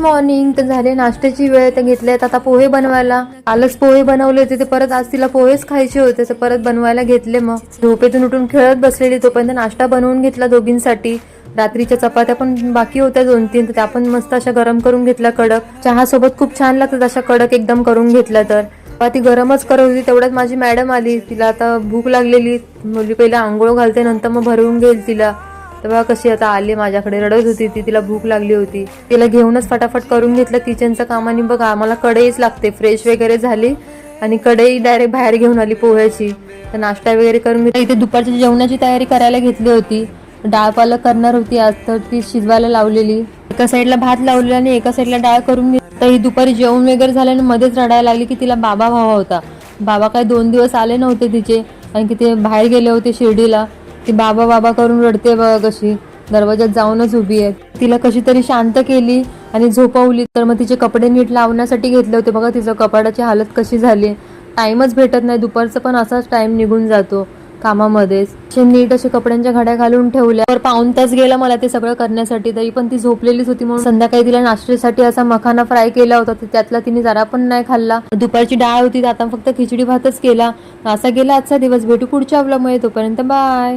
Morning तर झाले नाश्त्याची वेळ, तर घेतल्यात आता पोहे बनवायला. कालच पोहे बनवले होते ते परत आज तिला पोहेच खायचे होते, तर परत बनवायला घेतले. मग झोपेतून उठून खेळत बसलेली, तोपर्यंत नाश्ता बनवून घेतला दोघींसाठी. रात्रीच्या चपात्या पण बाकी होत्या 2-3, तर त्या पण मस्त अशा गरम करून घेतल्या कडक. चहा सोबत खूप छान लागतात अशा कडक एकदम करून घेतल्या. तर ती गरमच करत होती, तेवढ्यात माझी मॅडम आली. तिला आता भूक लागलेली, मुली पहिला आंघोळ घालते नंतर मग भरवून घेईल तिला. तेव्हा कशी आता आली माझ्याकडे, रडत होती ती, तिला भूक लागली होती. तिला घेऊनच फटाफट करून घेतलं किचनचं काम. आणि बघा आम्हाला कढईच लागते. फ्रेश वगैरे झाली आणि कढई डायरेक्ट बाहेर घेऊन आली पोह्याची. तर नाश्ता वगैरे करून इथे दुपारच्या जेवणाची तयारी करायला घेतली होती. डाळ पालक करणार होती आज, तर ती शिजवायला लावलेली. एका साईडला भात लावलेला आणि एका साईडला डाळ करून घेतली. तर ही दुपारी जेवण वगैरे झाल्याने मध्येच रडायला लागली की तिला बाबा हवा होता. बाबा काय 2 दिवस आले नव्हते तिचे, कारण की ते बाहेर गेले होते शिर्डीला. ती बाबा बाबा करून रडते बघा कशी, दरवाजात जाऊनच उभी आहे. तिला कशी तरी शांत केली आणि झोपवली. तर मग तिचे कपडे नीट लावण्यासाठी घेतले होते. बघा तिचं कपाडाची हालत कशी झाली. टाइमच भेटत नाही, दुपारचं पण असाच टाइम निघून जातो कामामध्येच. नीट असे कपड्यांच्या घड्या घालून ठेवल्या. तर पाऊण तास गेला मला ते सगळं करण्यासाठी, तरी पण ती झोपलेलीच होती. म्हणून संध्याकाळी तिला नाश्त्यासाठी असा मखाना फ्राय केला होता, त्यातला तिने जरा पण नाही खाल्ला. दुपारची डाळ होती, आता फक्त खिचडी भातच केला. असा गेला आजचा दिवस. भेटू पुढच्या व्लॉगमध्ये, तोपर्यंत बाय.